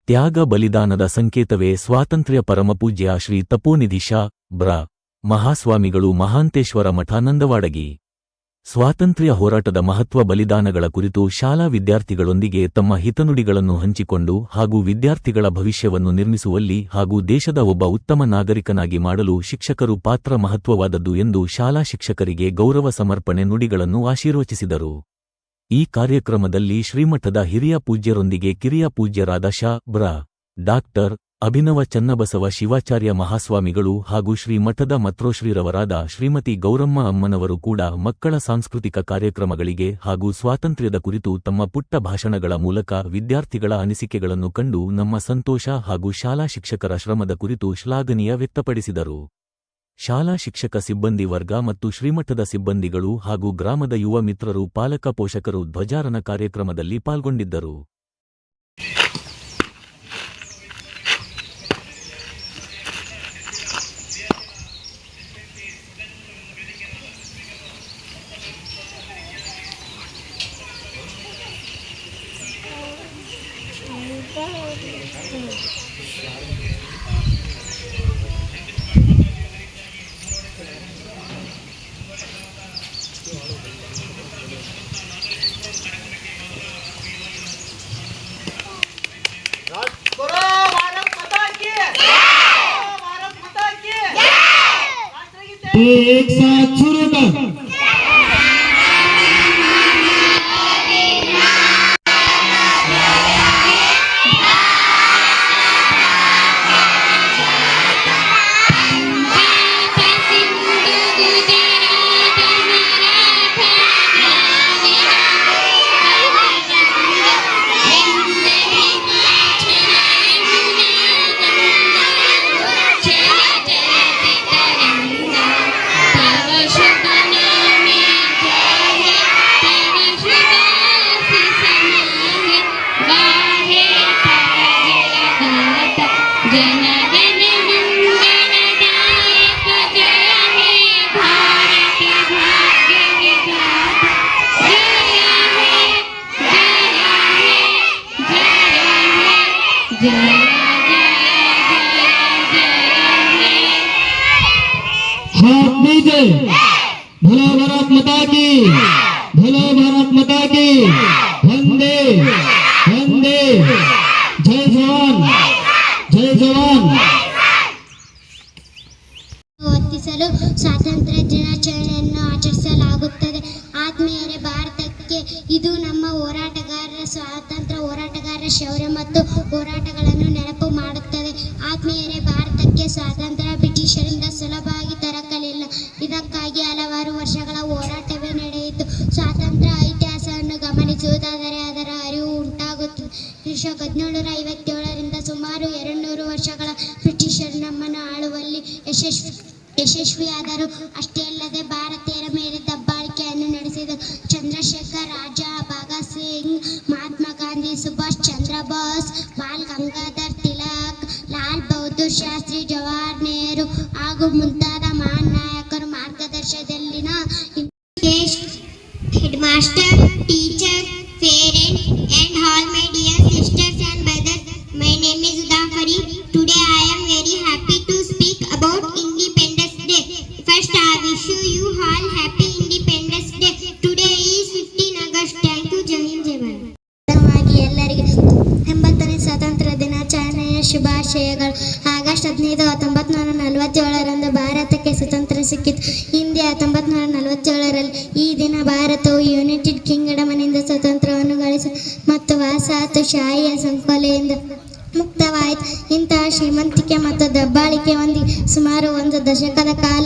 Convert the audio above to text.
ತ್ಯಾಗ ಬಲಿದಾನದ ಸಂಕೇತವೇ ಸ್ವಾತಂತ್ರ್ಯ. ಪರಮಪೂಜ್ಯ ಶ್ರೀ ತಪೋನಿಧಿ ಶಾ. ಬ್ರ. ಮಹಾಸ್ವಾಮಿಗಳು ಮಹಾಂತೇಶ್ವರ ಮಠ ನಂದವಾಡಗಿ ಸ್ವಾತಂತ್ರ್ಯ ಹೋರಾಟದ ಮಹತ್ವ ಬಲಿದಾನಗಳ ಕುರಿತು ಶಾಲಾ ವಿದ್ಯಾರ್ಥಿಗಳೊಂದಿಗೆ ತಮ್ಮ ಹಿತನುಡಿಗಳನ್ನು ಹಂಚಿಕೊಂಡು ಹಾಗೂ ವಿದ್ಯಾರ್ಥಿಗಳ ಭವಿಷ್ಯವನ್ನು ನಿರ್ಮಿಸುವಲ್ಲಿ ಹಾಗೂ ದೇಶದ ಒಬ್ಬ ಉತ್ತಮ ನಾಗರಿಕನಾಗಿ ಮಾಡಲು ಶಿಕ್ಷಕರು ಪಾತ್ರ ಮಹತ್ವವಾದದ್ದು ಎಂದು ಶಾಲಾ ಶಿಕ್ಷಕರಿಗೆ ಗೌರವ ಸಮರ್ಪಣೆ ನುಡಿಗಳನ್ನು ಆಶೀರ್ವಚಿಸಿದರು. ಈ ಕಾರ್ಯಕ್ರಮದಲ್ಲಿ ಶ್ರೀಮಠದ ಹಿರಿಯ ಪೂಜ್ಯರೊಂದಿಗೆ ಕಿರಿಯ ಪೂಜ್ಯರಾದ ಶಾ. ಬ್ರ. ಡಾಕ್ಟರ್ ಅಭಿನವ ಚನ್ನಬಸವ ಶಿವಾಚಾರ್ಯ ಮಹಾಸ್ವಾಮಿಗಳು ಹಾಗೂ ಶ್ರೀಮಠದ ಮತ್ರೋಶ್ರೀರವರಾದ ಶ್ರೀಮತಿ ಗೌರಮ್ಮ ಅಮ್ಮನವರು ಕೂಡ ಮಕ್ಕಳ ಸಾಂಸ್ಕೃತಿಕ ಕಾರ್ಯಕ್ರಮಗಳಿಗೆ ಹಾಗೂ ಸ್ವಾತಂತ್ರ್ಯದ ಕುರಿತು ತಮ್ಮ ಪುಟ್ಟ ಭಾಷಣಗಳ ಮೂಲಕ ವಿದ್ಯಾರ್ಥಿಗಳ ಅನಿಸಿಕೆಗಳನ್ನು ಕಂಡು ನಮ್ಮ ಸಂತೋಷ ಹಾಗೂ ಶಾಲಾ ಶಿಕ್ಷಕರ ಶ್ರಮದ ಕುರಿತು ಶ್ಲಾಘನೀಯ ವ್ಯಕ್ತಪಡಿಸಿದರು. ಶಾಲಾ ಶಿಕ್ಷಕ ಸಿಬ್ಬಂದಿ ವರ್ಗ ಮತ್ತು ಶ್ರೀಮಠದ ಸಿಬ್ಬಂದಿಗಳು ಹಾಗೂ ಗ್ರಾಮದ ಯುವ ಮಿತ್ರರು ಪಾಲಕ ಪೋಷಕರು ಧ್ವಜಾರೋಹಣ ಕಾರ್ಯಕ್ರಮದಲ್ಲಿ ಪಾಲ್ಗೊಂಡಿದ್ದರು. एक साथ शुरू कर। भोला भारत माता की, भोला भारत माता की, वंदे वंदे, जय जवान जय जवान. ವರ್ತಿಸಲು ಸ್ವಾತಂತ್ರ್ಯ ದಿನಾಚರಣೆಯನ್ನು ಆಚರಿಸಲಾಗುತ್ತದೆ. ಆತ್ಮೀಯರೇ, ಭಾರತಕ್ಕೆ ಇದು ನಮ್ಮ ಹೋರಾಟಗಾರರ ಸ್ವಾತಂತ್ರ್ಯ ಹೋರಾಟಗಾರರ ಶೌರ್ಯ ಮತ್ತು ಹೋರಾಟಗಳನ್ನು ನೆನಪು ಮಾಡುತ್ತದೆ. ಆತ್ಮೀಯರೇ, ಭಾರತಕ್ಕೆ ಸ್ವಾತಂತ್ರ್ಯ ಬ್ರಿಟಿಷರಿಂದ ಸುಲಭವಾಗಿ ದೊರಕಲಿಲ್ಲ. ಇದಕ್ಕಾಗಿ ಹಲವಾರು ವರ್ಷಗಳ ಹೋರಾಟವೇ ನಡೆಯಿತು. ಸ್ವಾತಂತ್ರ್ಯ ಇತಿಹಾಸವನ್ನು ಗಮನಿಸುವುದಾದರೆ ಅದರ ಅರಿವು ಉಂಟಾಗುತ್ತದೆ. 1757ರಿಂದ ಸುಮಾರು 200 ವರ್ಷಗಳ ಬ್ರಿಟಿಷರು ನಮ್ಮನ್ನು ಆಳುವಲ್ಲಿ ಯಶಸ್ವಿಯಾದರು. ಅಷ್ಟೇ ಅಲ್ಲದೆ ಭಾರತೀಯರ ಮೇಲೆ ದಬ್ಬಾಳಿಕೆಯನ್ನು ನಡೆಸಿದರು. ಚಂದ್ರಶೇಖರ್ ಆಜಾದ್, ಭಗತ್ ಸಿಂಗ್, ಮಹಾತ್ಮ ಗಾಂಧಿ, ಸುಭಾಷ್ ಚಂದ್ರ ಬೋಸ್, ಬಾಲ್ ಗಂಗಾಧರ್ ತಿಲಕ್, ಲಾಲ್ ಬಹದ್ದೂರ್ ಶಾಸ್ತ್ರಿ, ಜವಾಹರ್ ನೆಹರು ಹಾಗೂ ಮುಂತಾದ ಮಹಾನ್ ನಾಯಕರ ಮಾರ್ಗದರ್ಶನದಲ್ಲಿನ head master, teacher, parent and all my dear sisters and brothers, my name is Udafari. Today I am very happy to speak about Independence Day. First I wish you all happy Independence Day. Today is 15 August. Thank you. Jai Hind, Jai Bharat. ಎಲ್ಲರಿಗೆ 80ನೇ ಸ್ವಾತಂತ್ರ್ಯ ದಿನಾಚರಣೆಯ ಶುಭಾಶಯಗಳು. August 15, 1947ರಂದು ಭಾರತಕ್ಕೆ ಸ್ವಾತಂತ್ರ್ಯ ಸಿಕ್ಕಿತು. ಹಿಂದೆ 1947ರಲ್ಲಿ ಈ ದಿನ ಭಾರತವು ಯುನೈಟೆಡ್ ಕಿಂಗ್ಡಮ್ನಿಂದ ಸ್ವಾತಂತ್ರ್ಯವನ್ನು ಗಳಿಸಿ ಮತ್ತು ವಸಾಹತುಶಾಹಿಯ ಸಂಕೋಲೆಯಿಂದ ಮುಕ್ತವಾಯಿತು. ಇಂತಹ ಶ್ರೀಮಂತಿಕೆ ಮತ್ತು ದಬ್ಬಾಳಿಕೆ ಹೊಂದಿ ಸುಮಾರು 1 ದಶಕದ ಕಾಲ